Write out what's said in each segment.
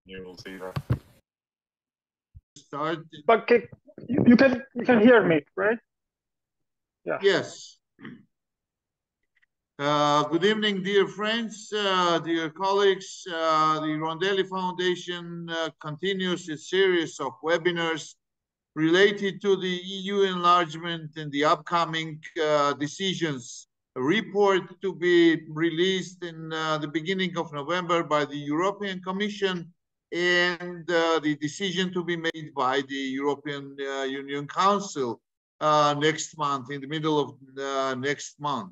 You will see that. Start. But you can hear me, right? Yeah. Yes. Good evening, dear friends, dear colleagues. The Rondelli Foundation continues its series of webinars related to the EU enlargement and the upcoming decisions. A report to be released in the beginning of November by the European Commission, and the decision to be made by the European Union Council next month, in the middle of next month.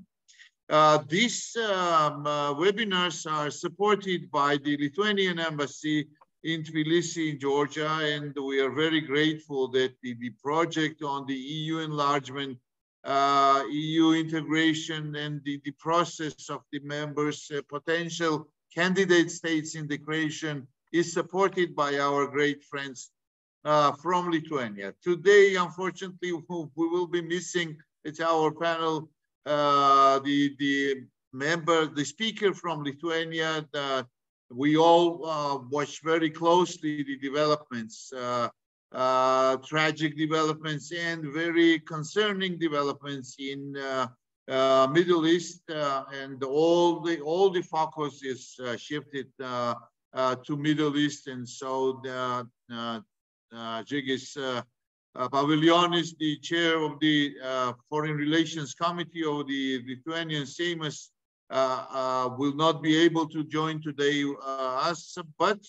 These webinars are supported by the Lithuanian Embassy in Tbilisi, Georgia, and we are very grateful that the project on the EU enlargement, EU integration, and the process of the members' potential candidate states integration is supported by our great friends from Lithuania. Today, unfortunately, we will be missing, it's our panel, the speaker from Lithuania. We all watch very closely the developments, tragic developments and very concerning developments in Middle East, and all the focus is shifted to Middle East, and so Žygis Pavilionis, the chair of the Foreign Relations Committee of the Lithuanian Seimas, will not be able to join today us, but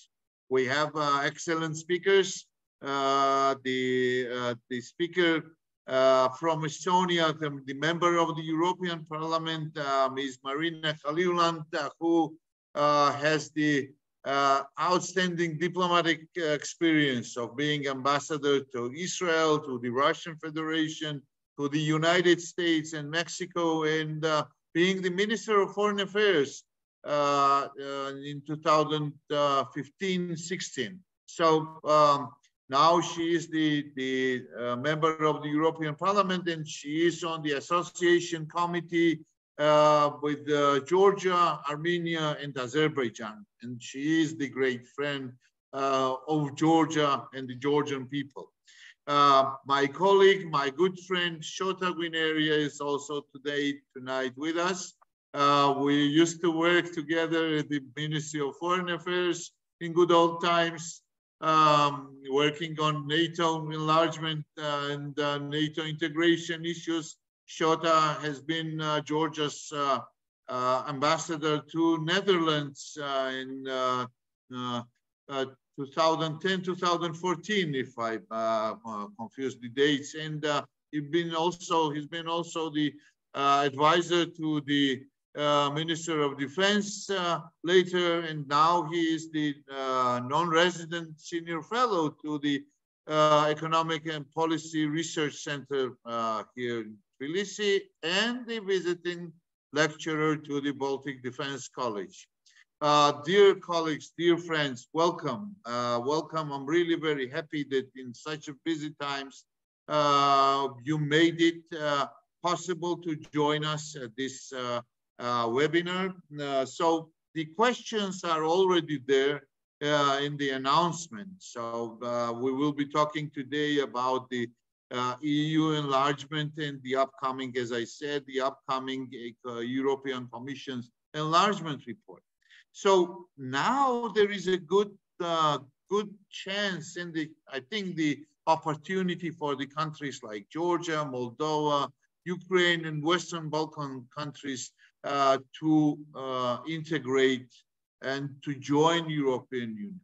we have excellent speakers. The speaker from Estonia, the member of the European Parliament, Ms. Marina Kaljurand, who has the outstanding diplomatic experience of being ambassador to Israel, to the Russian Federation, to the United States and Mexico, and being the Minister of Foreign Affairs in 2015-16. So now she is the member of the European Parliament, and she is on the Association Committee with Georgia, Armenia, and Azerbaijan. And she is the great friend of Georgia and the Georgian people. My colleague, my good friend, Shota Gvineria, is also tonight with us. We used to work together at the Ministry of Foreign Affairs in good old times, working on NATO enlargement and NATO integration issues. Shota has been Georgia's ambassador to Netherlands in 2010-2014, if I confuse the dates, and he's been also the advisor to the Minister of Defense later, and now he is the non-resident senior fellow to the Economic and Policy Research Center here in Tbilisi, and the visiting lecturer to the Baltic Defense College. Dear colleagues, dear friends, welcome. Welcome. I'm really very happy that in such a busy times, you made it possible to join us at this webinar. So the questions are already there in the announcement. So we will be talking today about the EU enlargement and the upcoming, as I said, the upcoming European Commission's enlargement report. So now there is a good chance, and I think the opportunity for the countries like Georgia, Moldova, Ukraine, and Western Balkan countries to integrate and to join European Union.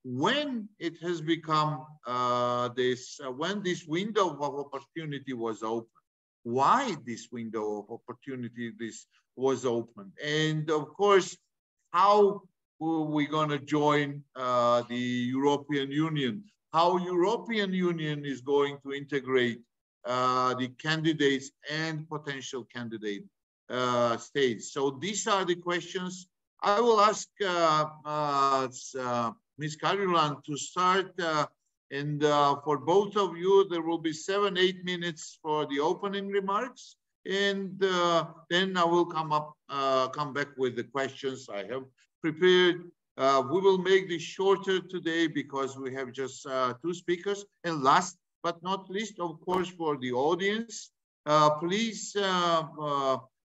When it has become when this window of opportunity was open, why this window of opportunity was open, and of course, how we're going to join the European Union, how European Union is going to integrate the candidates and potential candidate states. So these are the questions. I will ask Ms. Kaljurand to start, and for both of you, there will be 7-8 minutes for the opening remarks, and then I will come back with the questions I have prepared, We will make this shorter today because we have just 2 speakers. And last but not least, of course, for the audience, please,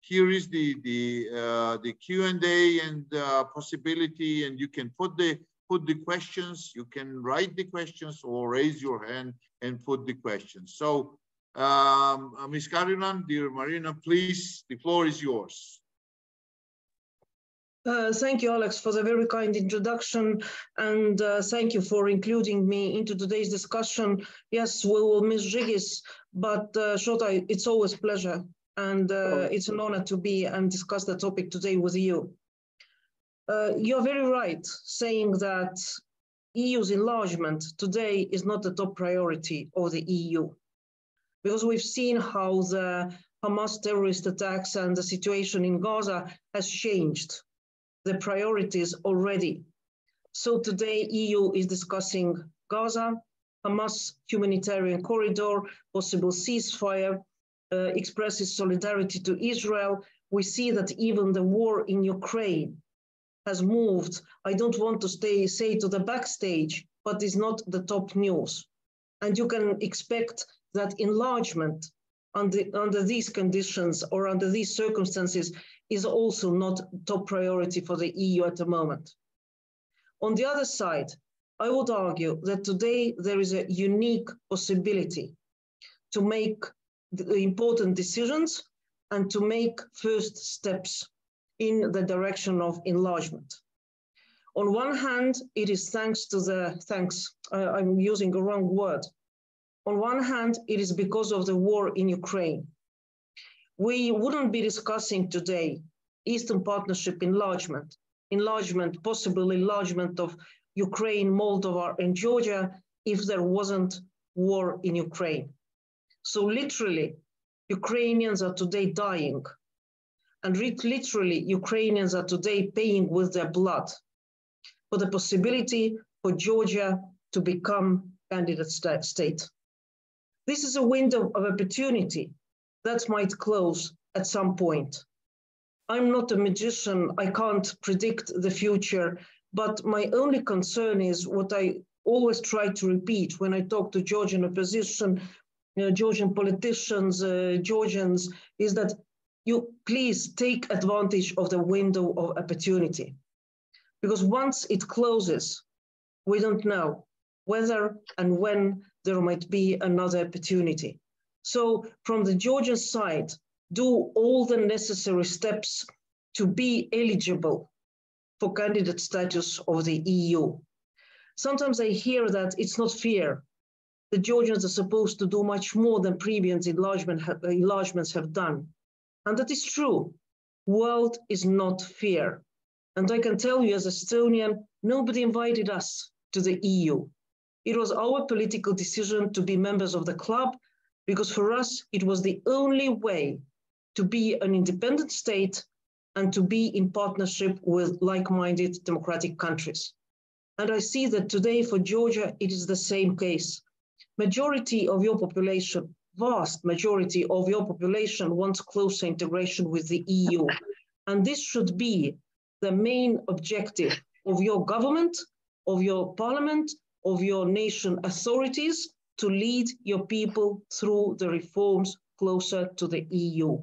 here is the Q&A and possibility, and you can put the questions, you can write the questions or raise your hand and put the questions. So, Ms. Kaljurand, dear Marina, please, the floor is yours. Thank you, Alex, for the very kind introduction, and thank you for including me into today's discussion. Yes, we will miss Zygis, but Shota, it's always a pleasure, and it's an honor to be and discuss the topic today with you. You're very right, saying that EU's enlargement today is not the top priority of the EU, because we've seen how the Hamas terrorist attacks and the situation in Gaza has changed the priorities already. So today, EU is discussing Gaza, Hamas humanitarian corridor, possible ceasefire, expresses solidarity to Israel. We see that even the war in Ukraine has moved, I don't want to say to the backstage, but is not the top news. And you can expect that enlargement under these conditions or under these circumstances is also not top priority for the EU at the moment. On the other side, I would argue that today there is a unique possibility to make the important decisions and to make first steps in the direction of enlargement. On one hand, it is thanks to I'm using the wrong word. On one hand, it is because of the war in Ukraine. We wouldn't be discussing today Eastern Partnership enlargement, possible enlargement of Ukraine, Moldova, and Georgia if there wasn't war in Ukraine. So literally, Ukrainians are today dying. And literally, Ukrainians are today paying with their blood for the possibility for Georgia to become candidate state. This is a window of opportunity that might close at some point. I'm not a magician, I can't predict the future, but my only concern is what I always try to repeat when I talk to Georgian opposition, Georgian politicians, Georgians, is that you please take advantage of the window of opportunity. Because once it closes, we don't know whether and when there might be another opportunity. So from the Georgian side, do all the necessary steps to be eligible for candidate status of the EU. Sometimes I hear that it's not fair. The Georgians are supposed to do much more than previous enlargements have done. And that is true. World is not fair. And I can tell you as Estonian, nobody invited us to the EU. It was our political decision to be members of the club, because for us, it was the only way to be an independent state and to be in partnership with like-minded democratic countries. And I see that today for Georgia, it is the same case. Majority of your population, vast majority of your population wants closer integration with the EU. And this should be the main objective of your government, of your parliament, of your nation authorities, to lead your people through the reforms closer to the EU.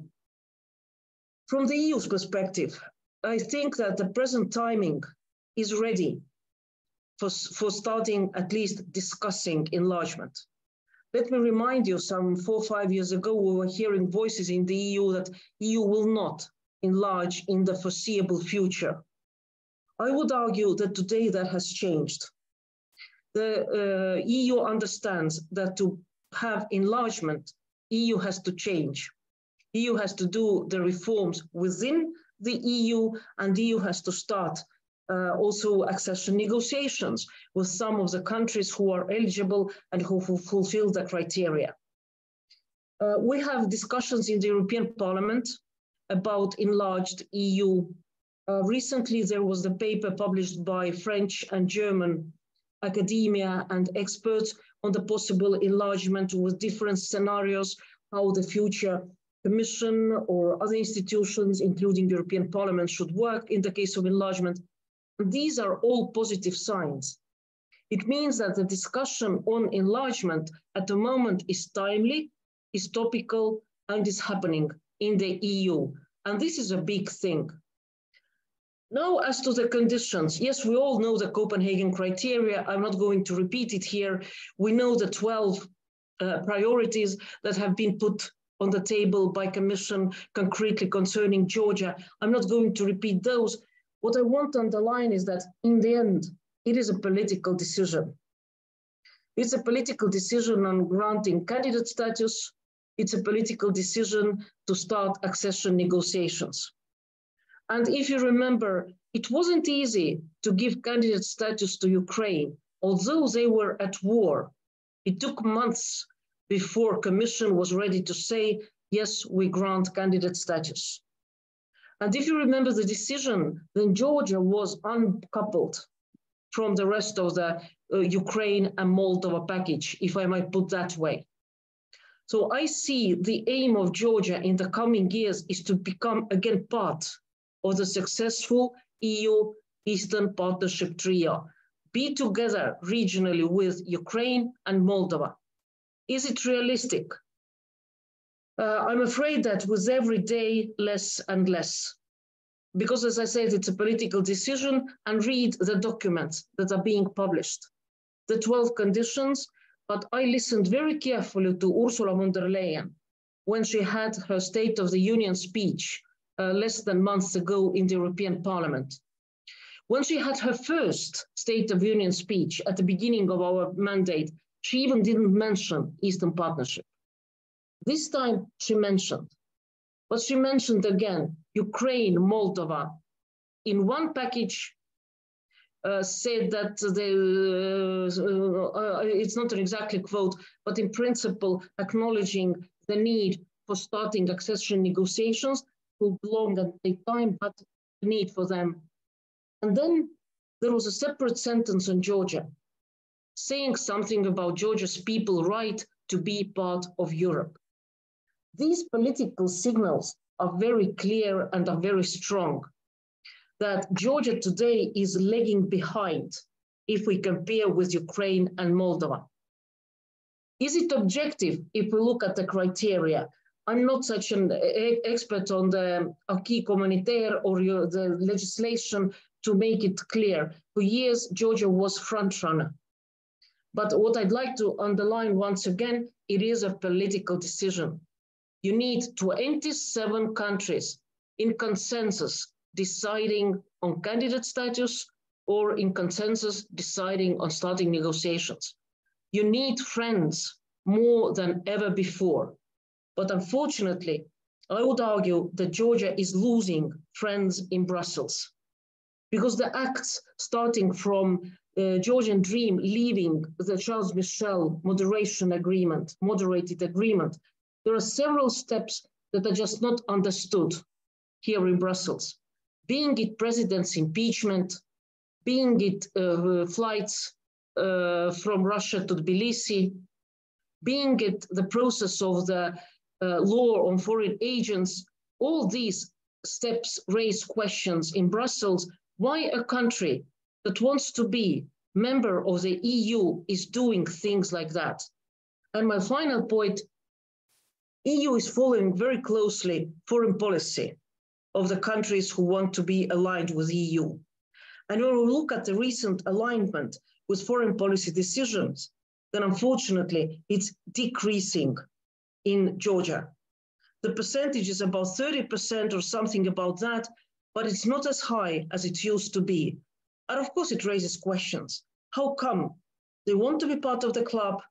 From the EU's perspective, I think that the present timing is ready for starting at least discussing enlargement. Let me remind you, some 4 or 5 years ago, we were hearing voices in the EU that EU will not enlarge in the foreseeable future. I would argue that today that has changed. The EU understands that to have enlargement, EU has to change. EU has to do the reforms within the EU, and EU has to start also accession negotiations with some of the countries who are eligible and who fulfill the criteria. We have discussions in the European Parliament about enlarged EU. Recently, there was the paper published by French and German academia and experts on the possible enlargement with different scenarios, how the future Commission or other institutions, including the European Parliament, should work in the case of enlargement. And these are all positive signs. It means that the discussion on enlargement at the moment is timely, is topical, and is happening in the EU. And this is a big thing. Now, as to the conditions, yes, we all know the Copenhagen criteria. I'm not going to repeat it here. We know the 12 priorities that have been put on the table by Commission concretely concerning Georgia. I'm not going to repeat those. What I want to underline is that in the end, it is a political decision. It's a political decision on granting candidate status. It's a political decision to start accession negotiations. And if you remember, it wasn't easy to give candidate status to Ukraine, although they were at war. It took months before Commission was ready to say, yes, we grant candidate status. And if you remember the decision, then Georgia was uncoupled from the rest of the Ukraine and Moldova package, if I might put that way. So I see the aim of Georgia in the coming years is to become again part of the successful EU Eastern Partnership trio, be together regionally with Ukraine and Moldova. Is it realistic? I'm afraid that with every day, less and less. Because as I said, it's a political decision, and read the documents that are being published. The 12 conditions, but I listened very carefully to Ursula von der Leyen when she had her State of the Union speech less than months ago in the European Parliament. When she had her first State of the Union speech at the beginning of our mandate, she even didn't mention Eastern Partnership. This time she mentioned, but she mentioned again Ukraine, Moldova. In one package, said that it's not an exactly quote, but in principle acknowledging the need for starting accession negotiations will belong and take time, but the need for them. And then there was a separate sentence on Georgia, saying something about Georgia's people's right to be part of Europe. These political signals are very clear and are very strong, that Georgia today is lagging behind if we compare with Ukraine and Moldova. Is it objective if we look at the criteria? I'm not such an expert on the acquis communautaire or the legislation to make it clear. For years, Georgia was front runner. But what I'd like to underline once again, it is a political decision. You need 27 countries in consensus deciding on candidate status or in consensus deciding on starting negotiations. You need friends more than ever before. But unfortunately, I would argue that Georgia is losing friends in Brussels because the acts starting from Georgian Dream leaving the Charles Michel moderated agreement, there are several steps that are just not understood here in Brussels. Being it president's impeachment, being it flights from Russia to Tbilisi, being it the process of the law on foreign agents, all these steps raise questions in Brussels. Why a country that wants to be member of the EU is doing things like that? And my final point, EU is following very closely foreign policy of the countries who want to be aligned with the EU. And when we look at the recent alignment with foreign policy decisions, then unfortunately it's decreasing in Georgia. The percentage is about 30% or something about that, but it's not as high as it used to be. And of course it raises questions. How come they want to be part of the club,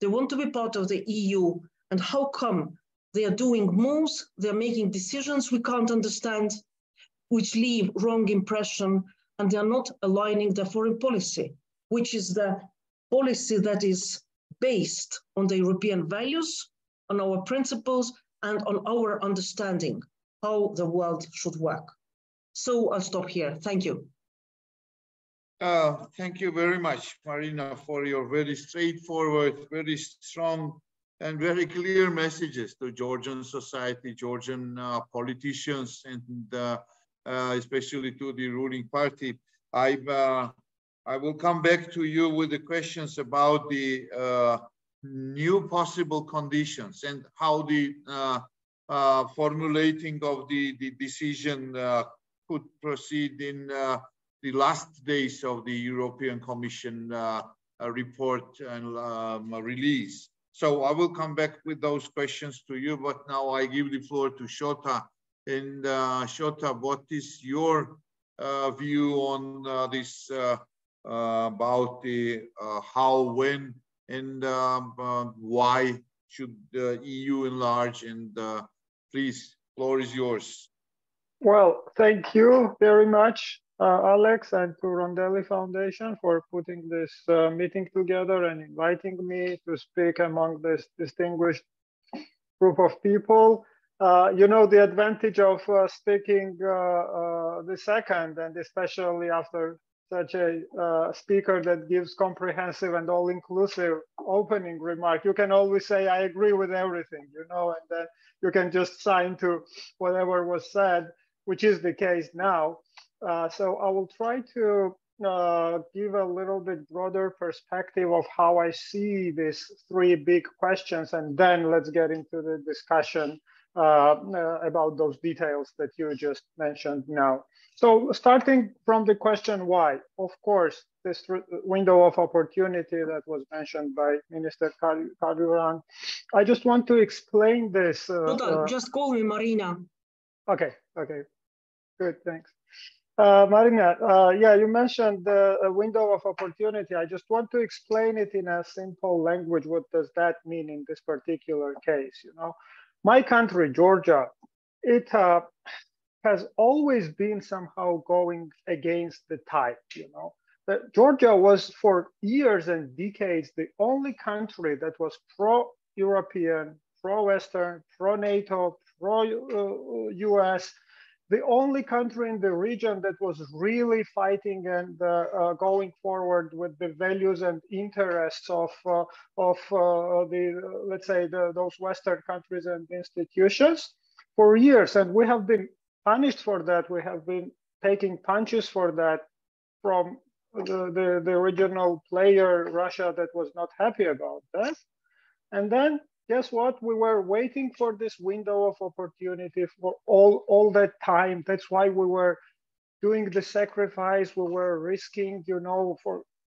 they want to be part of the EU, and how come they are doing moves, they're making decisions we can't understand, which leave wrong impression, and they're not aligning their foreign policy, which is the policy that is based on the European values, on our principles, and on our understanding how the world should work. So I'll stop here. Thank you. Thank you very much, Marina, for your very straightforward, very strong, and very clear messages to Georgian society, Georgian politicians, and especially to the ruling party. I will come back to you with the questions about the new possible conditions and how the formulating of the decision could proceed in the last days of the European Commission report and release. So I will come back with those questions to you, but now I give the floor to Shota. And Shota, what is your view on this about the how, when, and why should the EU enlarge? And please, floor is yours. Well, thank you very much, Alex, and to Rondelli Foundation for putting this meeting together and inviting me to speak among this distinguished group of people. You know, the advantage of speaking the second, and especially after such a speaker that gives comprehensive and all-inclusive opening remark, you can always say, I agree with everything, you know, and then you can just sign to whatever was said, which is the case now. So I will try to give a little bit broader perspective of how I see these three big questions, and then let's get into the discussion about those details that you just mentioned now. So starting from the question why, of course, this window of opportunity that was mentioned by Minister Kaljurand, I just want to explain this. Just call me Marina. Okay, good, thanks. Marina, yeah, you mentioned the window of opportunity. I just want to explain it in a simple language. What does that mean in this particular case? You know, my country, Georgia, it has always been somehow going against the tide. You know, but Georgia was for years and decades the only country that was pro-European, pro-Western, pro-NATO, pro-US. The only country in the region that was really fighting and going forward with the values and interests of the, let's say, those Western countries and institutions for years. And we have been punished for that. We have been taking punches for that from the original player, Russia, that was not happy about that. And then guess what? We were waiting for this window of opportunity for all that time. That's why we were doing the sacrifice. We were risking, you know,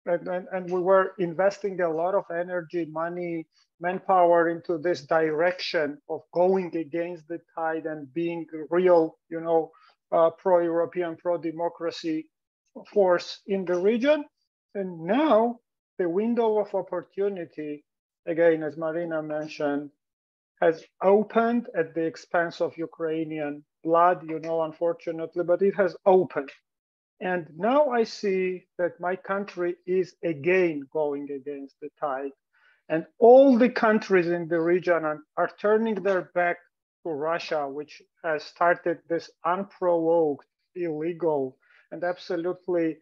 and we were investing a lot of energy, money, manpower into this direction of going against the tide and being a real, you know, pro-European, pro-democracy force in the region. And now the window of opportunity, again, as Marina mentioned, has opened at the expense of Ukrainian blood, you know, unfortunately, but it has opened. And now I see that my country is again going against the tide. And all the countries in the region are turning their back to Russia, which has started this unprovoked, illegal, and absolutely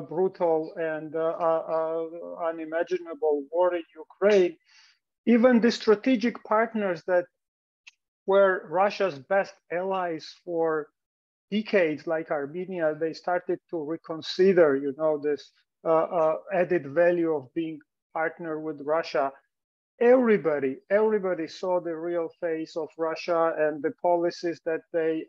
brutal and unimaginable war in Ukraine. Even the strategic partners that were Russia's best allies for decades, like Armenia, they started to reconsider, you know, this added value of being partner with Russia. Everybody saw the real face of Russia and the policies that they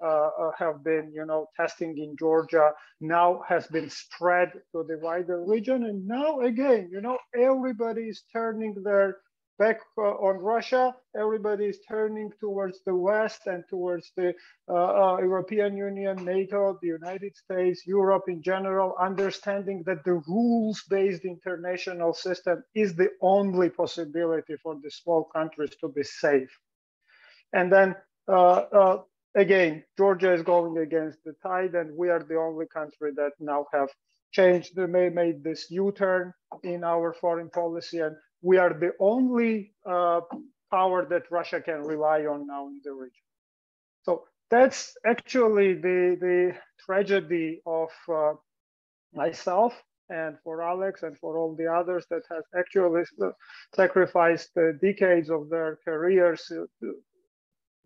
have been, you know, testing in Georgia now has been spread to the wider region. And now again, you know, everybody is turning their back on Russia. Everybody is turning towards the West and towards the European Union, NATO, the United States, Europe in general, understanding that the rules-based international system is the only possibility for the small countries to be safe. And then again, Georgia is going against the tide, and we are the only country that now have changed, made this U-turn in our foreign policy, and we are the only power that Russia can rely on now in the region. So that's actually the tragedy of myself and for Alex and for all the others that have actually sacrificed decades of their careers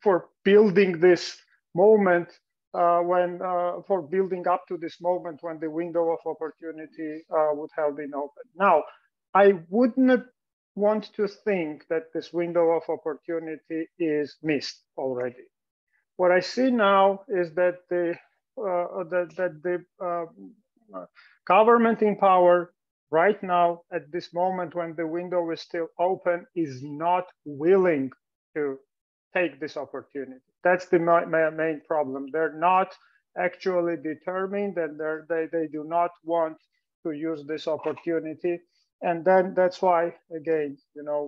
for building this moment for building up to this moment when the window of opportunity would have been open. Now, I would not want to think that this window of opportunity is missed already. What I see now is that the government in power right now, at this moment when the window is still open, is not willing to take this opportunity. That's the main problem. They're not actually determined, and they do not want to use this opportunity. And then that's why, again,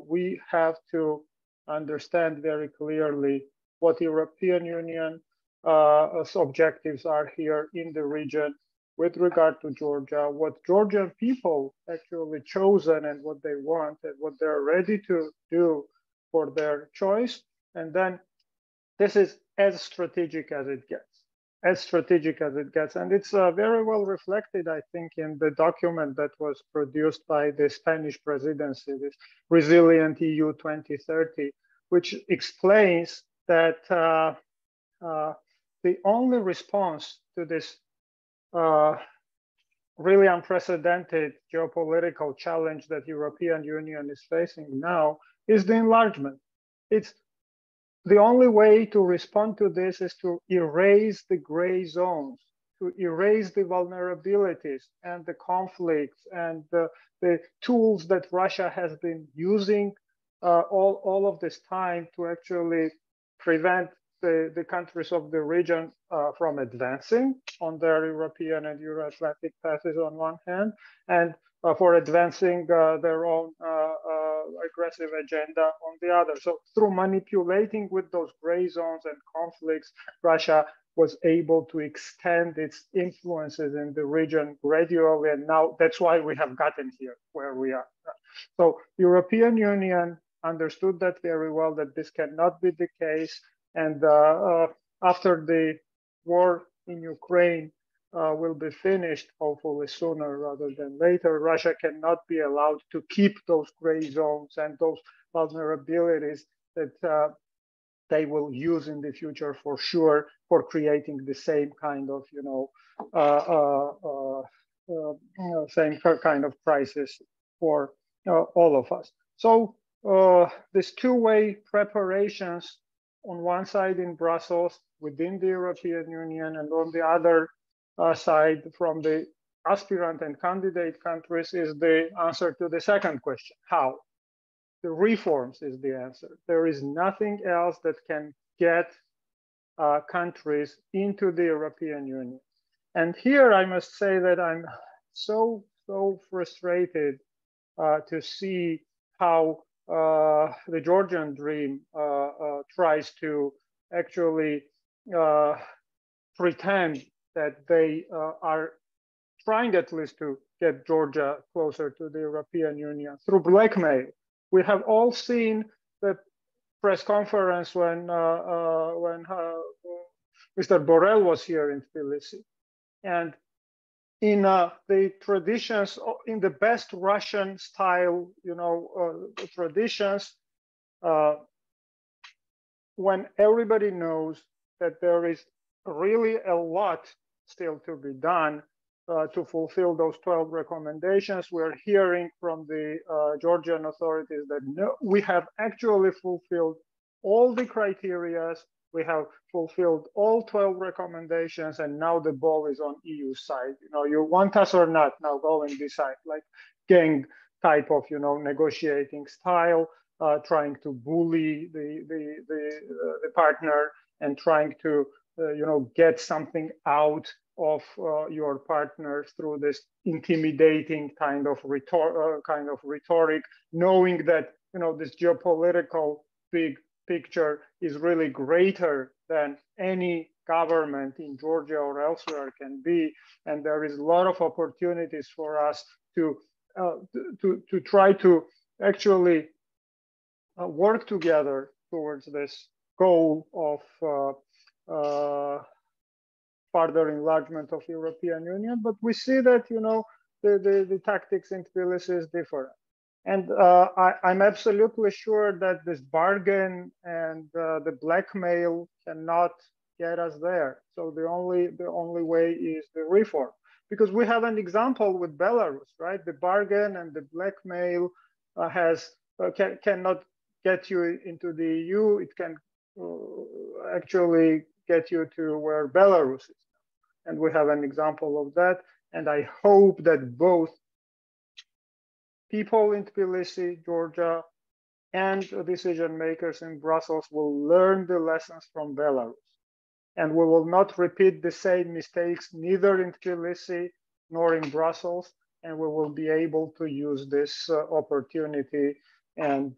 we have to understand very clearly what European Union objectives are here in the region with regard to Georgia, what Georgian people actually chosen and what they want and what they're ready to do for their choice. And then this is as strategic as it gets, And it's very well reflected, I think, in the document that was produced by the Spanish presidency, this Resilient EU 2030, which explains that the only response to this really unprecedented geopolitical challenge that European Union is facing now is the enlargement. It's the only way to respond to this is to erase the gray zones, to erase the vulnerabilities and the conflicts and the tools that Russia has been using all of this time to actually prevent the countries of the region from advancing on their European and Euro-Atlantic paths on one hand, and for advancing their own aggressive agenda on the other. So through manipulating with those gray zones and conflicts, Russia was able to extend its influences in the region gradually, and now that's why we have gotten here where we are. So European Union understood that very well, that this cannot be the case. And after the war in Ukraine will be finished, hopefully sooner rather than later, Russia cannot be allowed to keep those gray zones and those vulnerabilities that they will use in the future for sure for creating the same kind of, same kind of crisis for all of us. So this two-way preparations on one side in Brussels within the European Union, and on the other side from the aspirant and candidate countries is the answer to the second question, how? The reforms is the answer. There is nothing else that can get countries into the European Union. And here I must say that I'm so frustrated to see how the Georgian dream tries to actually pretend that they are trying at least to get Georgia closer to the European Union through blackmail. We have all seen the press conference when Mr. Borrell was here in Tbilisi. And in the traditions, in the best Russian style, traditions, when everybody knows that there is really a lot still to be done to fulfill those 12 recommendations, we're hearing from the Georgian authorities that no, we have actually fulfilled all the criteria. We have fulfilled all 12 recommendations, and now the ball is on EU side. You want us or not, now go and decide, like gang type of, negotiating style, trying to bully the partner and trying to, get something out of your partner through this intimidating kind of rhetoric, knowing that, this geopolitical big picture is really greater than any government in Georgia or elsewhere can be, and there is a lot of opportunities for us to try to actually work together towards this goal of further enlargement of European Union. But we see that the tactics in Tbilisi is different. And I'm absolutely sure that this bargain and the blackmail cannot get us there. So the only way is the reform, because we have an example with Belarus, right? The bargain and the blackmail cannot get you into the EU. It can actually get you to where Belarus is. And we have an example of that. And I hope that both people in Tbilisi, Georgia, and decision makers in Brussels will learn the lessons from Belarus. And we will not repeat the same mistakes, neither in Tbilisi nor in Brussels. And we will be able to use this opportunity and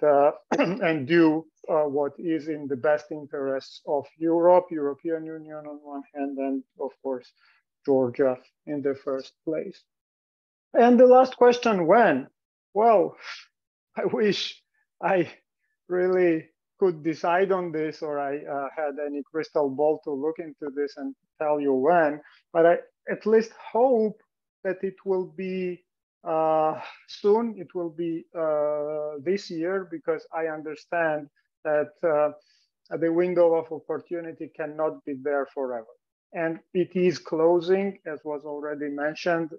do what is in the best interests of Europe, European Union on one hand, and of course, Georgia in the first place. And the last question, when? Well, I wish I really could decide on this, or I had any crystal ball to look into this and tell you when, but I at least hope that it will be soon. It will be this year, because I understand that the window of opportunity cannot be there forever. And it is closing, as was already mentioned.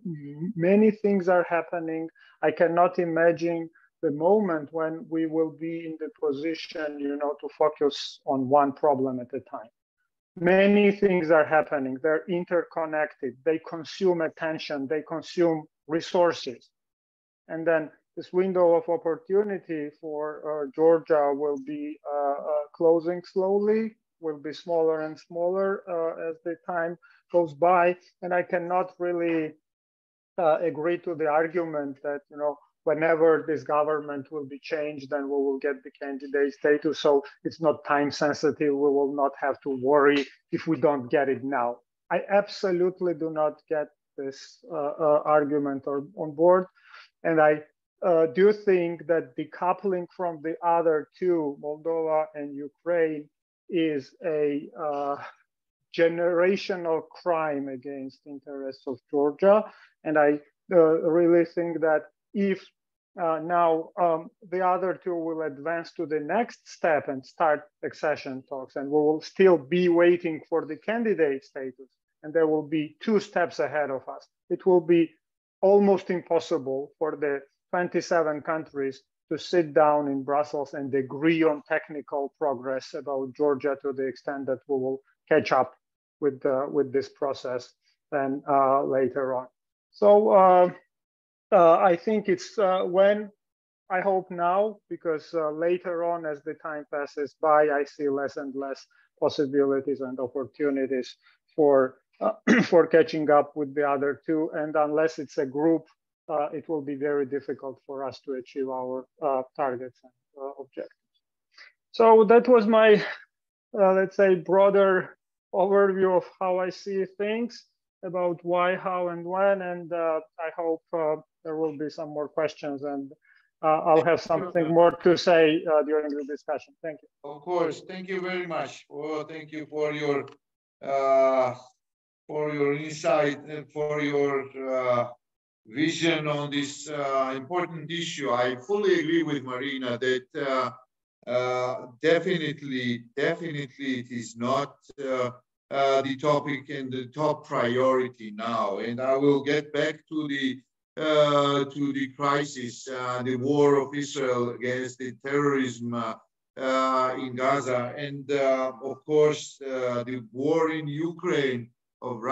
Many things are happening. I cannot imagine the moment when we will be in the position, to focus on one problem at a time. Many things are happening. They're interconnected. They consume attention. They consume resources. And then this window of opportunity for Georgia will be closing slowly, will be smaller and smaller as the time goes by. And I cannot really agree to the argument that, whenever this government will be changed, then we will get the candidate status. So it's not time sensitive. We will not have to worry if we don't get it now. I absolutely do not get this argument on board. And I do think that decoupling from the other two, Moldova and Ukraine, is a generational crime against the interests of Georgia. And I really think that if now the other two will advance to the next step and start accession talks, and we will still be waiting for the candidate status, and there will be 2 steps ahead of us. It will be almost impossible for the 27 countries to sit down in Brussels and agree on technical progress about Georgia to the extent that we will catch up with this process then later on. So I think it's when, I hope now, because later on as the time passes by, I see less and less possibilities and opportunities for for catching up with the other two. And unless it's a group, it will be very difficult for us to achieve our targets and objectives. So that was my, let's say, broader overview of how I see things, about why, how, and when. And I hope there will be some more questions, and I'll have something more to say during the discussion. Thank you. Of course. Thank you very much. Thank you for your insight and for your vision on this important issue. I fully agree with Marina that definitely it is not the topic and the top priority now. And I will get back to the crisis, the war of Israel against the terrorism in Gaza, and of course the war in Ukraine of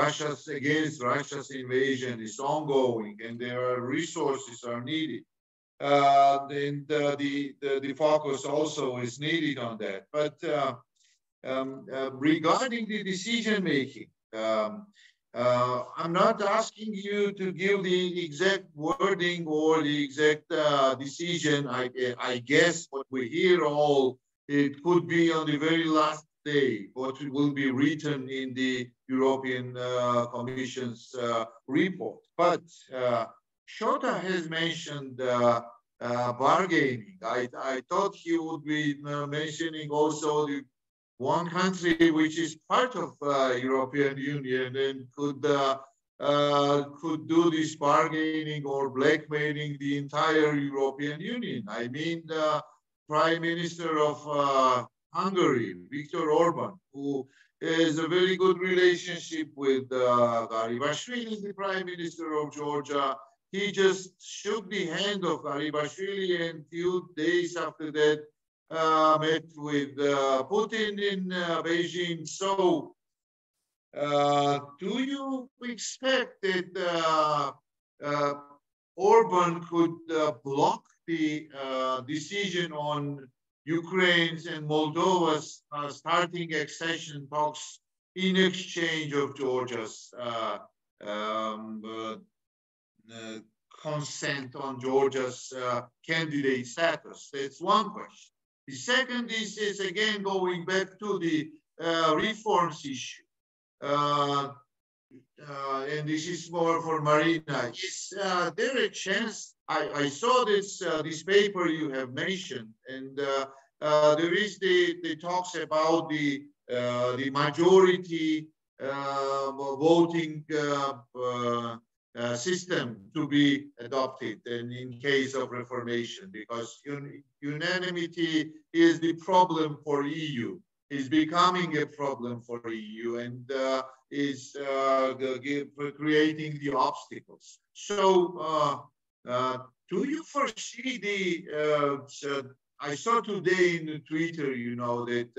against Russia's invasion is ongoing, and there are resources are needed. And the focus also is needed on that. But regarding the decision making, I'm not asking you to give the exact wording or the exact decision. I guess what we hear all, it could be on the very last day, what will be written in the European Commission's report. But Shota has mentioned bargaining. I thought he would be mentioning also the one country which is part of European Union and could do this bargaining or blackmailing the entire European Union. I mean, the Prime Minister of Hungary, Viktor Orban, who has a very good relationship with Garibashvili, the Prime Minister of Georgia. He just shook the hand of Garibashvili, and few days after that met with Putin in Beijing. So do you expect that Orban could block the decision on Ukraine's and Moldova's starting accession talks in exchange of Georgia's consent on Georgia's candidate status? That's one question. The second is again going back to the reforms issue. And this is more for Marina. Is there a chance? I saw this paper you have mentioned, and there is the talks about the majority voting system to be adopted, and in case of reformation, because unanimity is the problem for EU. Is becoming a problem for EU, and is creating the obstacles. So do you foresee I saw today in Twitter, you know, that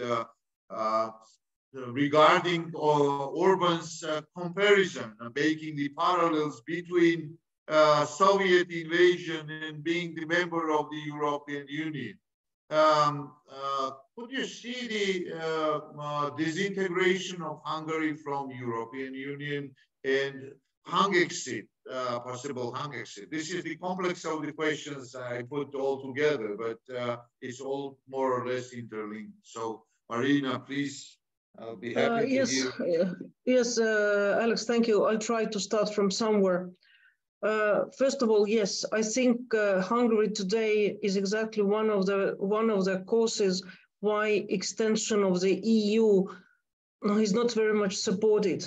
regarding Orban's comparison, making the parallels between Soviet invasion and being the member of the European Union. Could you see the disintegration of Hungary from European Union and Hungexit, possible Hungexit? This is the complex of the questions I put all together, but it's all more or less interlinked. So, Marina, please, I'll be happy to hear. Yes, Alex, thank you. I'll try to start from somewhere. First of all, yes, I think Hungary today is exactly one of the causes why extension of the EU is not very much supported.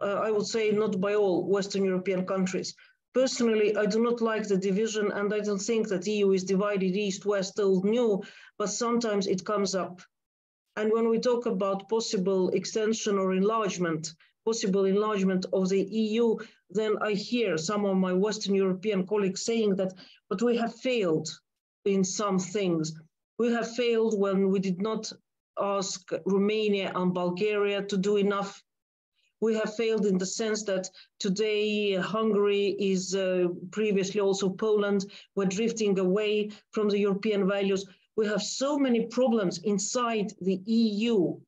I would say not by all Western European countries. Personally, I do not like the division, and I don't think that the EU is divided east, west, old, new, but sometimes it comes up. And when we talk about possible extension or possible enlargement of the EU, then I hear some of my Western European colleagues saying that, but we have failed in some things. We have failed when we did not ask Romania and Bulgaria to do enough. We have failed in the sense that today Hungary is previously also Poland. We're drifting away from the European values. We have so many problems inside the EU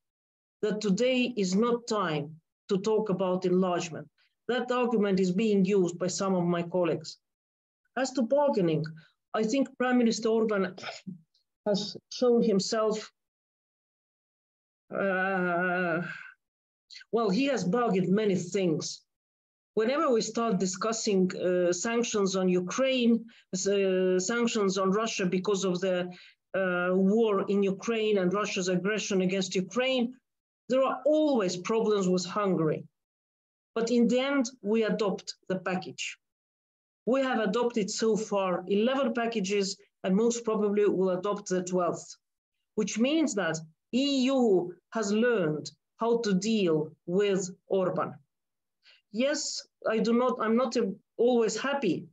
that today is not time to talk about enlargement. That argument is being used by some of my colleagues. As to bargaining, I think Prime Minister Orban has shown himself, well, he has bargained many things. Whenever we start discussing sanctions on Ukraine, sanctions on Russia because of the war in Ukraine and Russia's aggression against Ukraine, there are always problems with Hungary. But in the end, we adopt the package. We have adopted so far 11 packages, and most probably will adopt the 12th, which means that EU has learned how to deal with Orban. Yes, I'm not always happy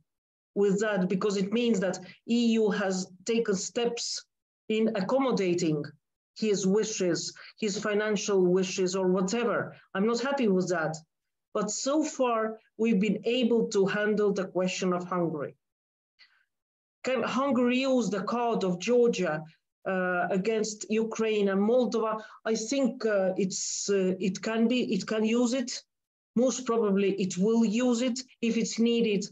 with that, because it means that EU has taken steps in accommodating his wishes, his financial wishes or whatever. I'm not happy with that. But so far, we've been able to handle the question of Hungary. Can Hungary use the card of Georgia against Ukraine and Moldova? I think it can use it. Most probably it will use it if it's needed,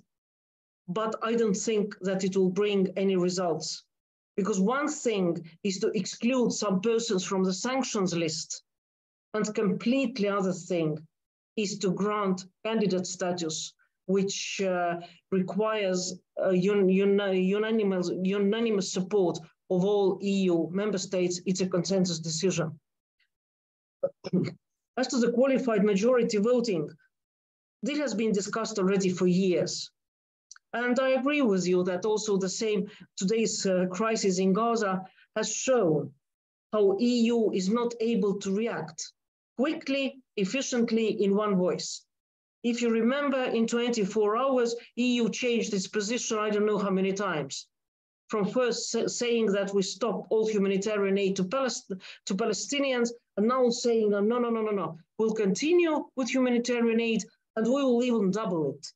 but I don't think that it will bring any results. Because one thing is to exclude some persons from the sanctions list, and completely other thing is to grant candidate status, which requires unanimous support of all EU member states. It's a consensus decision. As to the qualified majority voting, this has been discussed already for years. And I agree with you that also the same today's crisis in Gaza has shown how EU is not able to react quickly, efficiently, in one voice. If you remember, in 24 hours, EU changed its position, I don't know how many times. From first saying that we stop all humanitarian aid to Palestinians, and now saying, no, we'll continue with humanitarian aid, and we will even double it.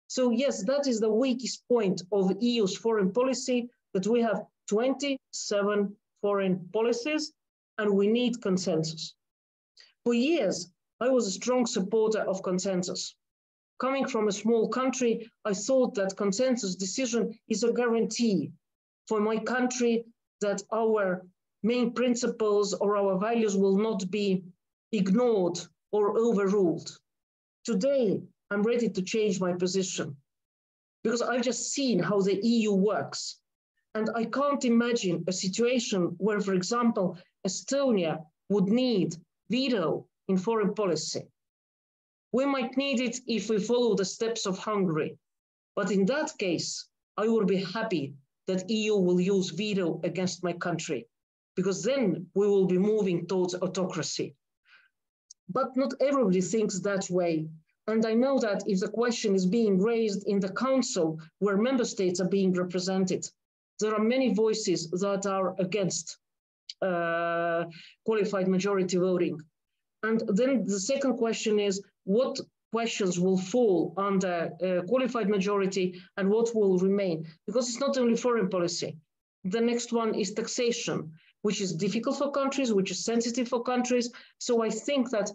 So yes, that is the weakest point of the EU's foreign policy, that we have 27 foreign policies, and we need consensus. For years, I was a strong supporter of consensus. Coming from a small country, I thought that consensus decision is a guarantee for my country that our main principles or our values will not be ignored or overruled. Today, I'm ready to change my position because I've just seen how the EU works. And I can't imagine a situation where, for example, Estonia would need veto in foreign policy. We might need it if we follow the steps of Hungary. But in that case, I will be happy that EU will use veto against my country, because then we will be moving towards autocracy. But not everybody thinks that way. And I know that if the question is being raised in the council where member states are being represented, there are many voices that are against qualified majority voting. And then the second question is, what questions will fall under qualified majority and what will remain? Because it's not only foreign policy. The next one is taxation, which is difficult for countries, which is sensitive for countries. So I think that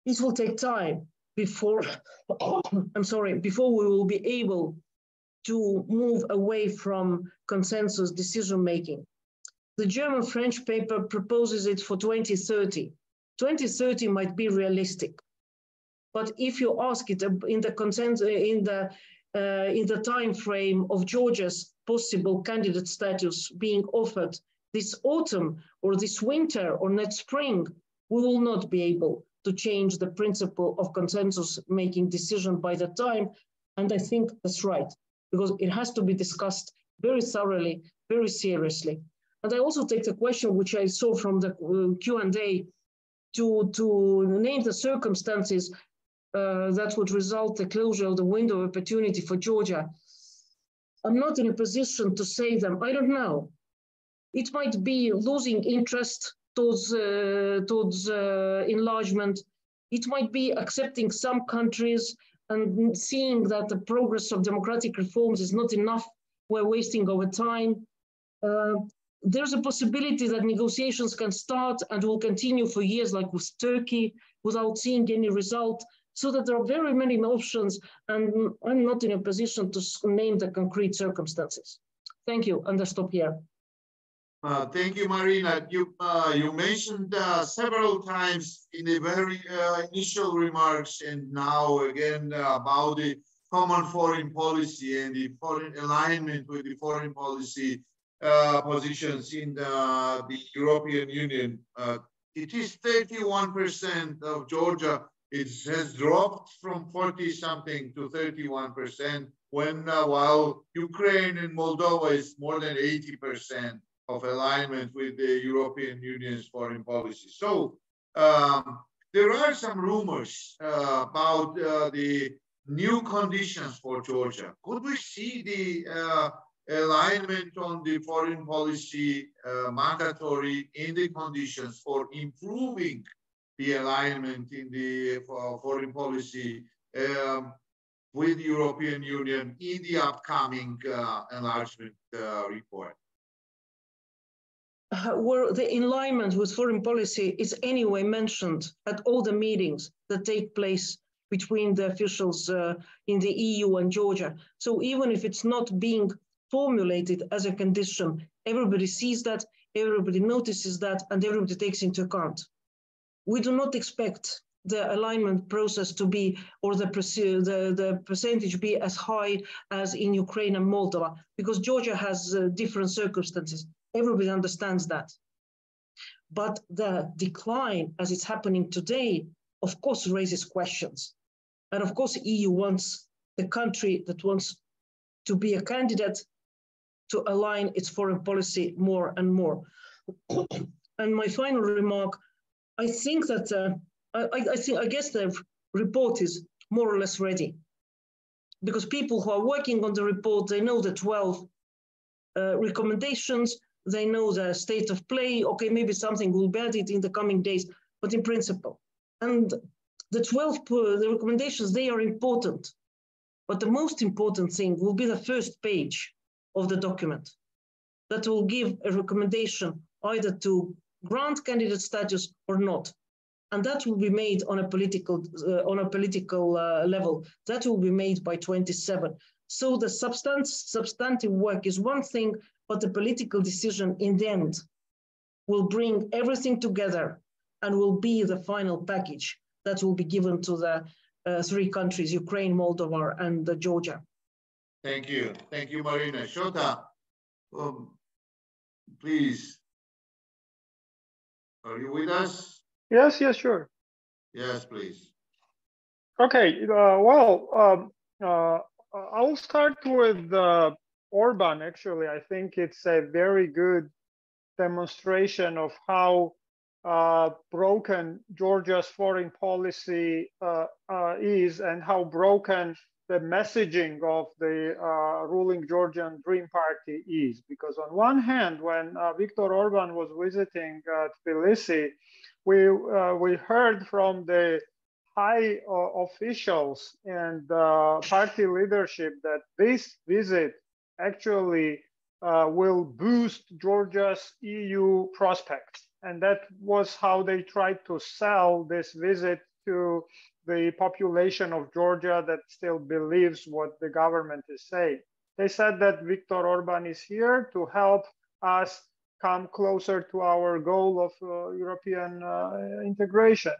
it will take time before, before we will be able to move away from consensus decision-making. The German-French paper proposes it for 2030. 2030 might be realistic, but if you ask it in the consensus, in the time frame of Georgia's possible candidate status being offered this autumn or this winter or next spring, we will not be able to change the principle of consensus making decision by the time. And I think that's right, because it has to be discussed very thoroughly, very seriously. And I also take the question which I saw from the Q&A to name the circumstances that would result the closure of the window of opportunity for Georgia. I'm not in a position to say them. I don't know. It might be losing interest towards enlargement. It might be accepting some countries and seeing that the progress of democratic reforms is not enough. We're wasting our time. There's a possibility that negotiations can start and will continue for years, like with Turkey, without seeing any result. So that there are very many options, and I'm not in a position to name the concrete circumstances. Thank you, and I stop here. Thank you, Marina. You mentioned several times in the very initial remarks and now again about the common foreign policy and the foreign alignment with the foreign policy positions in the European Union. It is 31% of Georgia. It has dropped from 40-something to 31%, when while Ukraine and Moldova is more than 80% of alignment with the European Union's foreign policy. So there are some rumors about the new conditions for Georgia. Could we see the alignment on the foreign policy mandatory in the conditions for improving the alignment in the foreign policy with the European Union in the upcoming enlargement report? Where the alignment with foreign policy is anyway mentioned at all the meetings that take place between the officials in the EU and Georgia. So even if it's not being formulated as a condition, everybody sees that, everybody notices that, and everybody takes into account. We do not expect the alignment process to be, or the percentage be as high as in Ukraine and Moldova, because Georgia has different circumstances. Everybody understands that. But the decline as it's happening today, of course, raises questions. And of course, the EU wants the country that wants to be a candidate to align its foreign policy more and more. And my final remark, I think that I guess the report is more or less ready, because people who are working on the report, they know the 12 recommendations, they know the state of play. Okay, maybe something will be added in the coming days, but in principle. And the 12 the recommendations, they are important. But the most important thing will be the first page of the document that will give a recommendation either to grant candidate status or not. And that will be made on a political level. That will be made by 27. So the substantive work is one thing, but the political decision in the end will bring everything together and will be the final package that will be given to the three countries, Ukraine, Moldova, and Georgia. Thank you, Marina. Shota, please, are you with us? Yes, sure. Yes, please. Okay, I'll start with Orban. Actually, I think it's a very good demonstration of how broken Georgia's foreign policy is, and how broken the messaging of the ruling Georgian Dream Party is. Because on one hand, when Viktor Orban was visiting Tbilisi, we heard from the high officials and party leadership that this visit actually will boost Georgia's EU prospects. And that was how they tried to sell this visit to the population of Georgia that still believes what the government is saying. They said that Viktor Orban is here to help us come closer to our goal of European integration.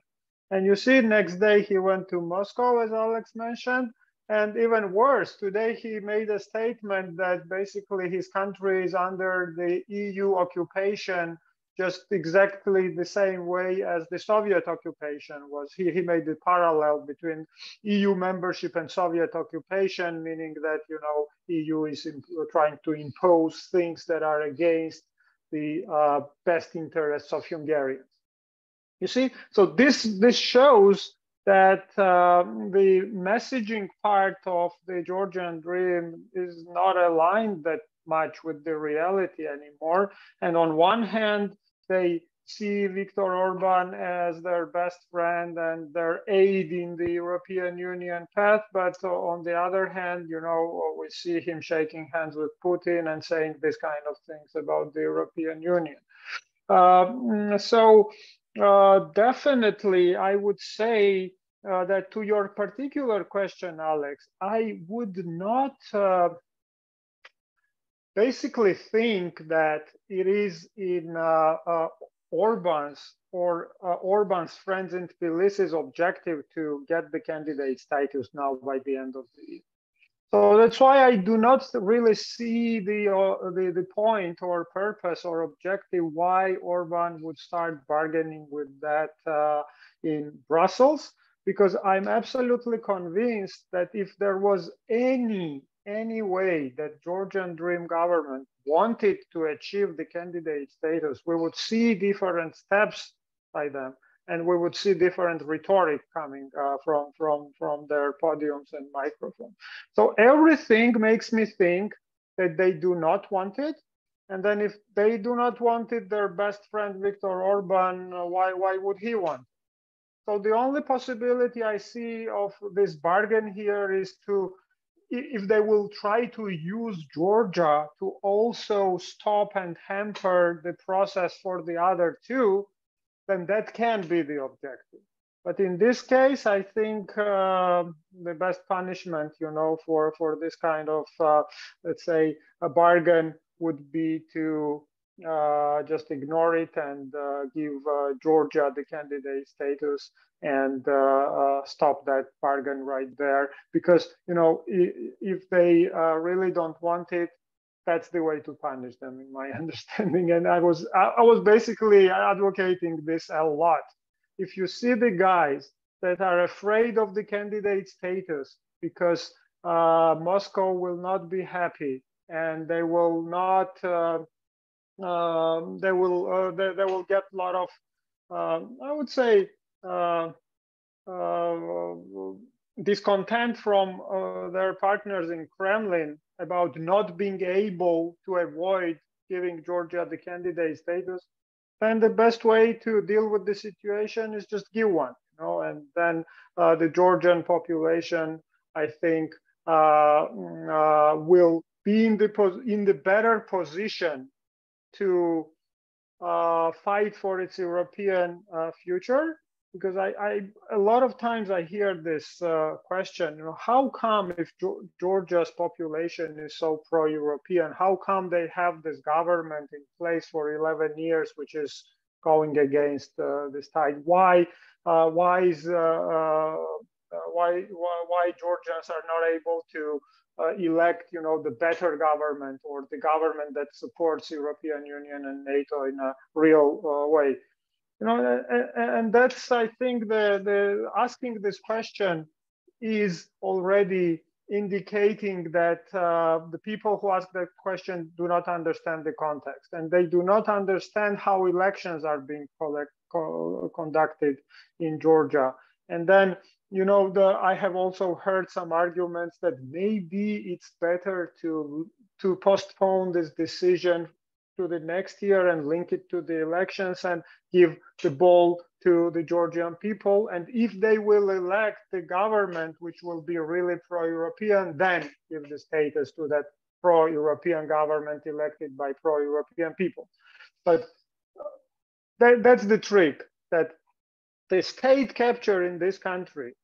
And you see, next day he went to Moscow, as Alex mentioned. And even worse, today he made a statement that basically his country is under the EU occupation, just exactly the same way as the Soviet occupation was. He made the parallel between EU membership and Soviet occupation, meaning that, you know, EU is trying to impose things that are against the best interests of Hungarians. You see, so this shows that the messaging part of the Georgian dream is not aligned that much with the reality anymore. And on one hand, they see Viktor Orban as their best friend and their aid in the European Union path. But on the other hand, you know, we see him shaking hands with Putin and saying this kind of things about the European Union. Definitely, I would say that to your particular question, Alex, I would not basically think that it is in Orban's friends in Tbilisi's objective to get the candidate status now by the end of the year. So that's why I do not really see the point or purpose or objective why Orban would start bargaining with that in Brussels, because I'm absolutely convinced that if there was any way that Georgian Dream government wanted to achieve the candidate status, we would see different steps by them. And we would see different rhetoric coming from their podiums and microphones. So everything makes me think that they do not want it. And then if they do not want it, their best friend, Viktor Orban, why would he want it? So the only possibility I see of this bargain here is to, if they will try to use Georgia to also stop and hamper the process for the other two, then that can be the objective. But in this case, I think the best punishment, you know, for this kind of, let's say, a bargain would be to just ignore it and give Georgia the candidate status and stop that bargain right there. Because, you know, if they really don't want it, that's the way to punish them, in my understanding. And I was basically advocating this a lot. If you see the guys that are afraid of the candidate status because Moscow will not be happy and they will not, they will get a lot of I would say, discontent from their partners in Kremlin about not being able to avoid giving Georgia the candidate status, then the best way to deal with the situation is just give one, you know, and then the Georgian population, I think, will be in the better position to fight for its European future. Because a lot of times I hear this question, you know, how come if Georgia's population is so pro-European, how come they have this government in place for 11 years, which is going against this tide? Why Georgians are not able to elect, you know, the better government or the government that supports European Union and NATO in a real way? You know, and that's, I think, the asking this question is already indicating that the people who ask that question do not understand the context, and they do not understand how elections are being conducted in Georgia. And then, you know, I have also heard some arguments that maybe it's better to postpone this decision to the next year and link it to the elections and give the ball to the Georgian people. And if they will elect the government, which will be really pro-European, then give the status to that pro-European government elected by pro-European people. But that's the trick, that the state capture in this country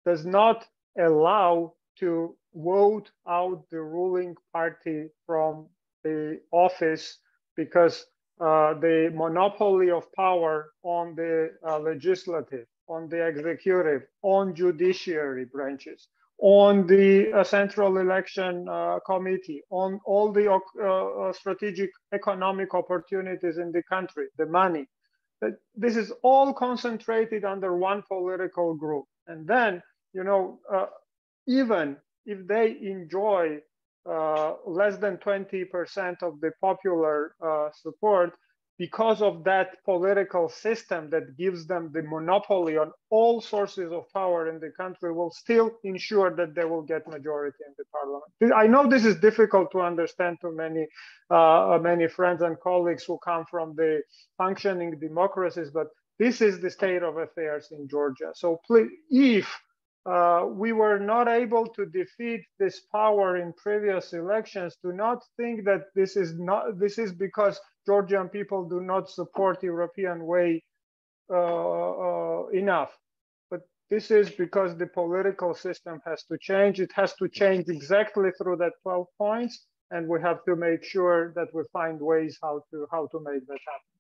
does not allow to vote out the ruling party from the office, because the monopoly of power on the legislative, on the executive, on judiciary branches, on the Central Election Committee, on all the strategic economic opportunities in the country, the money. This is all concentrated under one political group. And then, you know, even if they enjoy less than 20% of the popular support, because of that political system that gives them the monopoly on all sources of power in the country, will still ensure that they will get majority in the parliament. I know this is difficult to understand to many friends and colleagues who come from the functioning democracies, but this is the state of affairs in Georgia. So please, if we were not able to defeat this power in previous elections, do not think that this is because Georgian people do not support European way enough. But this is because the political system has to change. It has to change exactly through that 12 points, and we have to make sure that we find ways how to make that happen.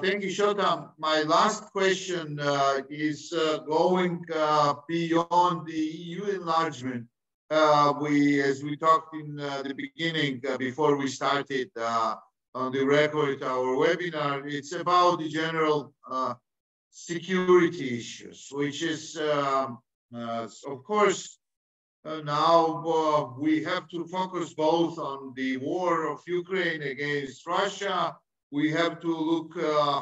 Thank you, Shota. My last question is going beyond the EU enlargement. As we talked in the beginning, before we started on the record our webinar, it's about the general security issues, which is, of course, now we have to focus both on the war of Ukraine against Russia. We have to look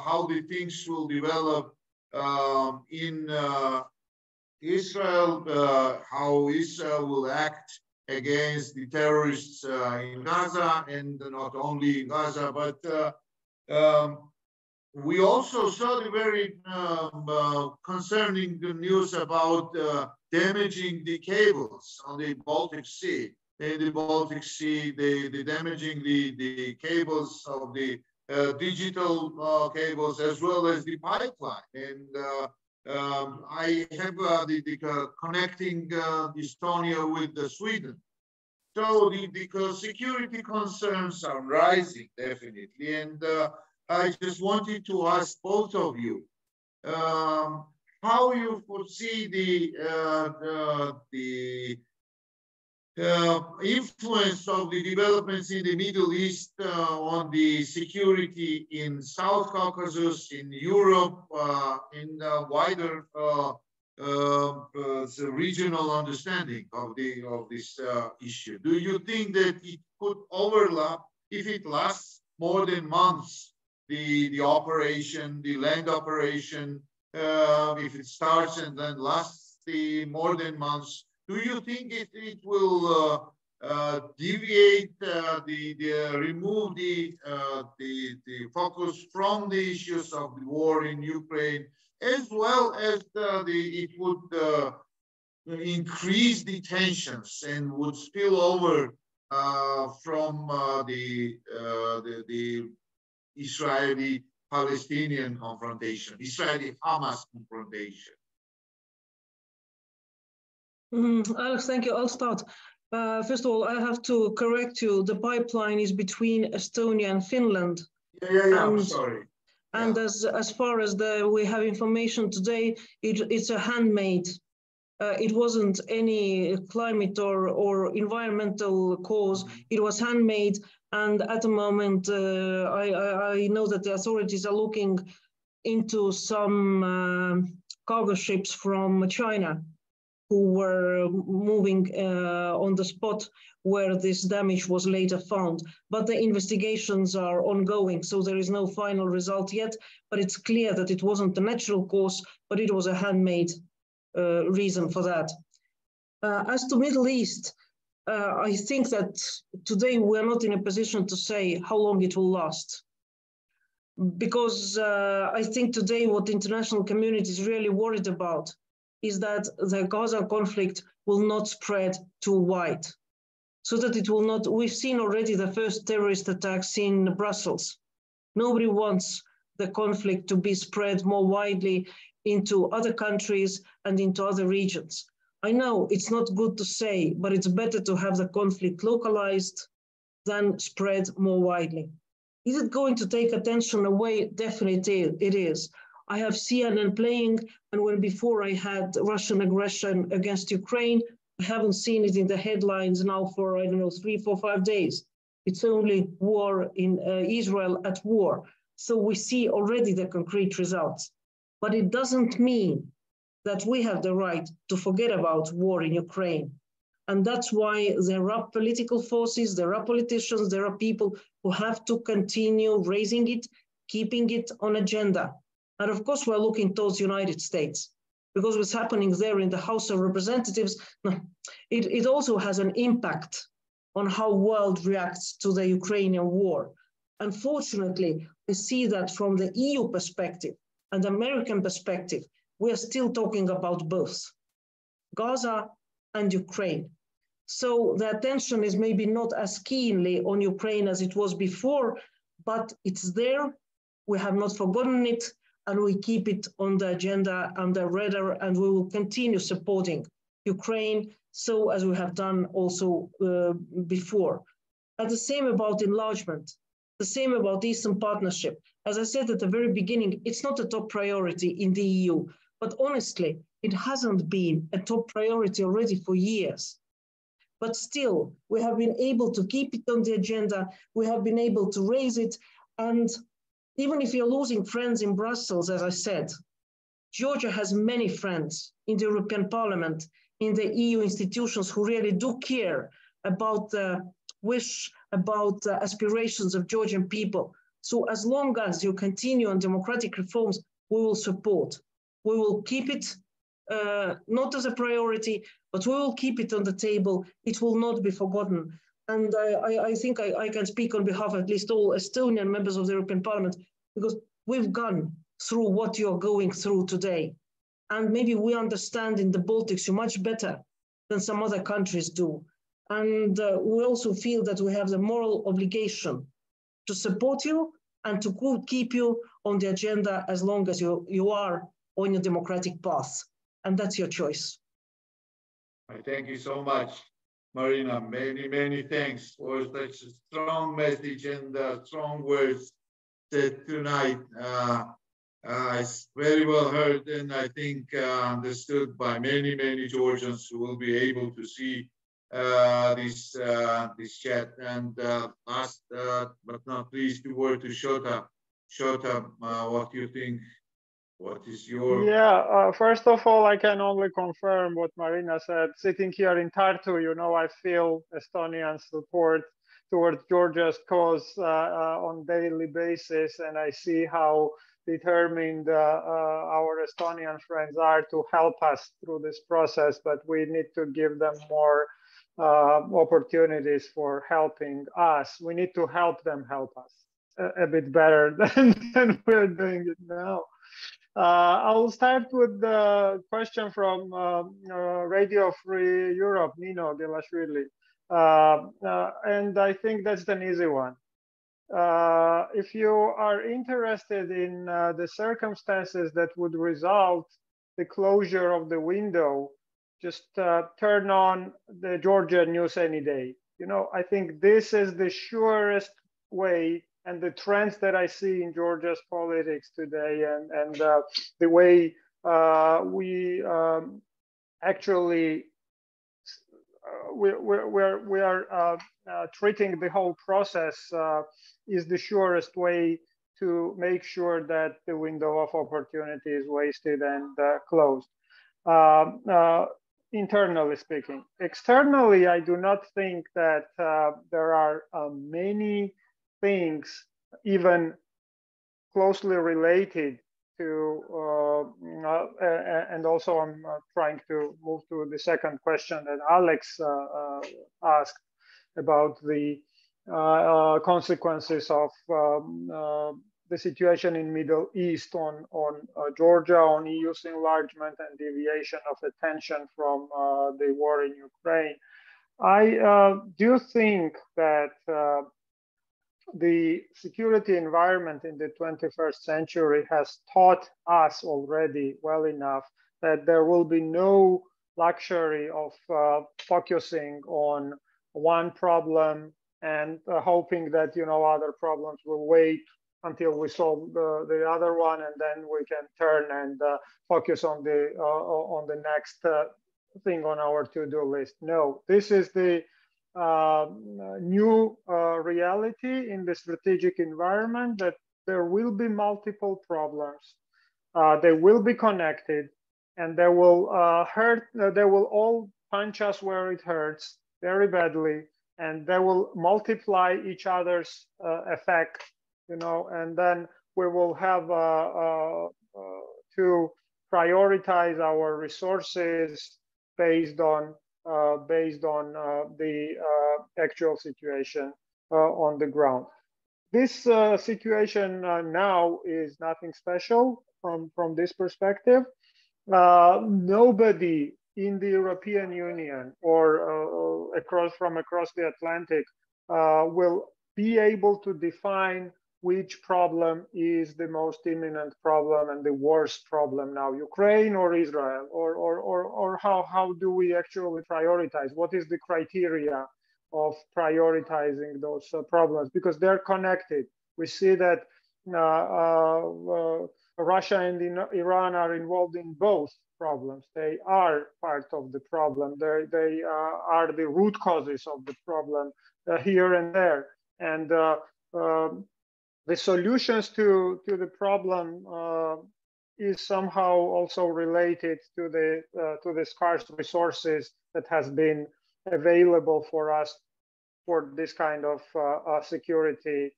how the things will develop in Israel, how Israel will act against the terrorists in Gaza, and not only in Gaza, but we also saw the very concerning news about damaging the cables on the Baltic Sea. In the Baltic Sea, the damaging the cables of the digital cables as well as the pipeline. And I have the connecting Estonia with Sweden. So the security concerns are rising, definitely. And I just wanted to ask both of you, how you foresee the influence of the developments in the Middle East on the security in South Caucasus, in Europe, in wider regional understanding of this issue. Do you think that it could overlap, if it lasts more than months, the operation, the land operation, if it starts and then lasts more than months, do you think it will deviate, remove the focus from the issues of the war in Ukraine, as well as it would increase the tensions and would spill over from the Israeli-Palestinian confrontation, Israeli-Hamas confrontation? Alex, thank you. I'll start. First of all, I have to correct you. The pipeline is between Estonia and Finland. Yeah, I'm sorry. And as far as we have information today, it's a handmade. It wasn't any climate or environmental cause. It was handmade. And at the moment, I know that the authorities are looking into some cargo ships from China who were moving on the spot where this damage was later found. But the investigations are ongoing, so there is no final result yet, but it's clear that it wasn't the natural cause, but it was a handmade reason for that. As to Middle East, I think that today we're not in a position to say how long it will last. Because I think today what the international community is really worried about is that the Gaza conflict will not spread too wide. So that it will not, we've seen already the first terrorist attacks in Brussels. Nobody wants the conflict to be spread more widely into other countries and into other regions. I know it's not good to say, but it's better to have the conflict localized than spread more widely. Is it going to take attention away? Definitely it is. I have CNN playing, and when before I had Russian aggression against Ukraine, I haven't seen it in the headlines now for, I don't know, 3, 4, 5 days. It's only war in Israel at war. So we see already the concrete results. But it doesn't mean that we have the right to forget about war in Ukraine. And that's why there are political forces, there are politicians, there are people who have to continue raising it, keeping it on agenda. And of course, we're looking towards the United States, because what's happening there in the House of Representatives, it also has an impact on how the world reacts to the Ukrainian war. Unfortunately, we see that from the EU perspective and the American perspective, we are still talking about both Gaza and Ukraine. So the attention is maybe not as keenly on Ukraine as it was before, but it's there. We have not forgotten it, and we keep it on the agenda and the radar, and we will continue supporting Ukraine, so as we have done also before. And the same about enlargement, the same about Eastern Partnership. As I said at the very beginning, it's not a top priority in the EU, but honestly, it hasn't been a top priority already for years. But still, we have been able to keep it on the agenda, we have been able to raise it, and even if you're losing friends in Brussels, as I said, Georgia has many friends in the European Parliament, in the EU institutions who really do care about the wish, about the aspirations of Georgian people. So as long as you continue on democratic reforms, we will support. We will keep it not as a priority, but we will keep it on the table. It will not be forgotten. And I think I can speak on behalf of at least all Estonian members of the European Parliament, because we've gone through what you're going through today. And maybe we understand in the Baltics you much better than some other countries do. And we also feel that we have the moral obligation to support you and to keep you on the agenda as long as you are on your democratic path. And that's your choice. Thank you so much, Marina. Many, many thanks for such a strong message and strong words said tonight. It's very well heard, and I think understood by many, many Georgians who will be able to see this chat. And last but not least, the word to Shota. Shota, what do you think? What is your... Yeah, first of all, I can only confirm what Marina said. Sitting here in Tartu, you know, I feel Estonian support towards Georgia's cause on daily basis, and I see how determined our Estonian friends are to help us through this process, but we need to give them more opportunities for helping us. We need to help them help us a bit better than we're doing it now. I'll start with the question from Radio Free Europe, Nino Gelashvili. And I think that's an easy one. If you are interested in the circumstances that would result the closure of the window, just turn on the Georgia news any day. You know, I think this is the surest way, and the trends that I see in Georgia's politics today, and the way we actually we are treating the whole process is the surest way to make sure that the window of opportunity is wasted and closed. Internally speaking. Externally, I do not think that there are many things even closely related to, and also I'm trying to move to the second question that Alex asked about the consequences of the situation in Middle East on Georgia, on EU's enlargement and deviation of attention from the war in Ukraine. I do think that the security environment in the 21st century has taught us already well enough that there will be no luxury of focusing on one problem and hoping that, you know, other problems will wait until we solve the other one, and then we can turn and focus on the next thing on our to-do list. No, this is the new reality in the strategic environment, that there will be multiple problems. They will be connected, and they will hurt. They will all punch us where it hurts very badly, and they will multiply each other's effect. You know, and then we will have to prioritize our resources based on the actual situation on the ground. This situation now is nothing special from this perspective. Nobody in the European Union or from across the Atlantic will be able to define which problem is the most imminent problem and the worst problem now, Ukraine or Israel, or how do we actually prioritize? What is the criteria of prioritizing those problems? Because they're connected. We see that Russia and Iran are involved in both problems. They are part of the problem. They are the root causes of the problem here and there. And the solutions to the problem is somehow also related to the scarce resources that has been available for us for this kind of security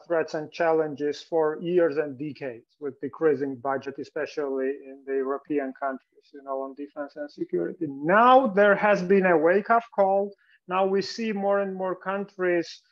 threats and challenges for years and decades, with decreasing budget, especially in the European countries, you know, on defense and security. Now there has been a wake-up call. Now we see more and more countries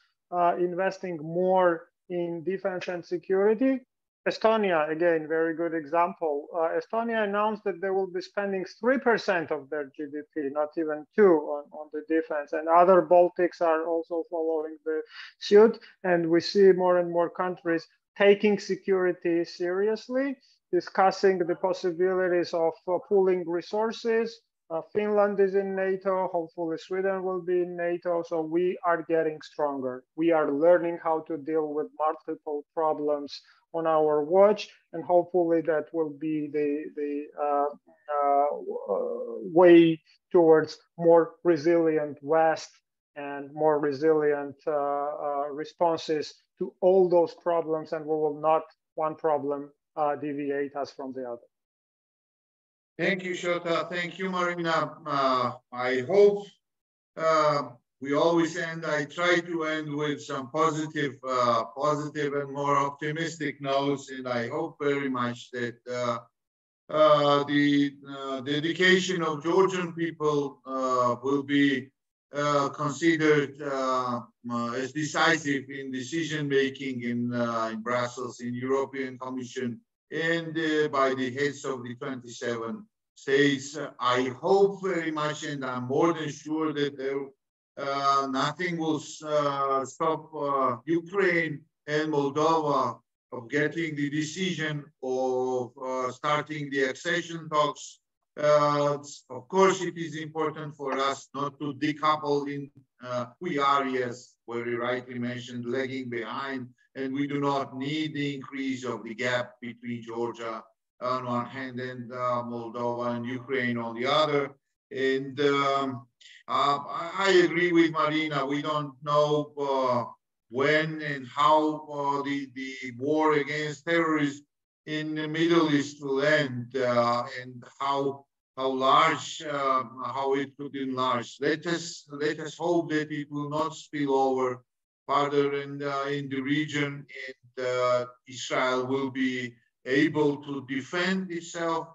investing more in defense and security. Estonia, again, very good example. Estonia announced that they will be spending 3% of their GDP, not even 2% on the defense. And other Baltics are also following the suit. And we see more and more countries taking security seriously, discussing the possibilities of pooling resources. Finland is in NATO, hopefully Sweden will be in NATO, so we are getting stronger. We are learning how to deal with multiple problems on our watch, and hopefully that will be the way towards more resilient West and more resilient responses to all those problems, and we will not one problem deviate us from the other. Thank you, Shota. Thank you, Marina. I hope we always end, I try to end with some positive and more optimistic notes, and I hope very much that the dedication of Georgian people will be considered as decisive in decision making in Brussels, in European Commission, and by the heads of the 27 states. I hope very much, and I'm more than sure that nothing will stop Ukraine and Moldova of getting the decision of starting the accession talks. Of course, it is important for us not to decouple in, we are, yes, very rightly mentioned, lagging behind, and we do not need the increase of the gap between Georgia on one hand and Moldova and Ukraine on the other. And I agree with Marina, we don't know when and how the war against terrorism in the Middle East will end, and how large, how it could enlarge. Let us hope that it will not spill over further in the region, and Israel will be able to defend itself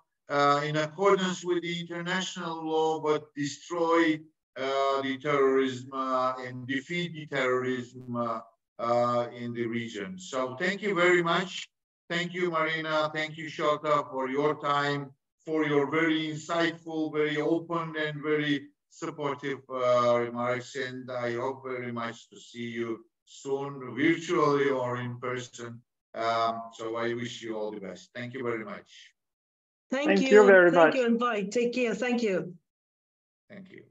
in accordance with the international law, but destroy the terrorism and defeat the terrorism in the region. So thank you very much. Thank you, Marina. Thank you, Shota, for your time, for your very insightful, very open, and very supportive remarks. And I hope very much to see you soon, virtually or in person. So I wish you all the best. Thank you very much. Thank you very much. Thank you, and bye. Take care. Thank you. Thank you.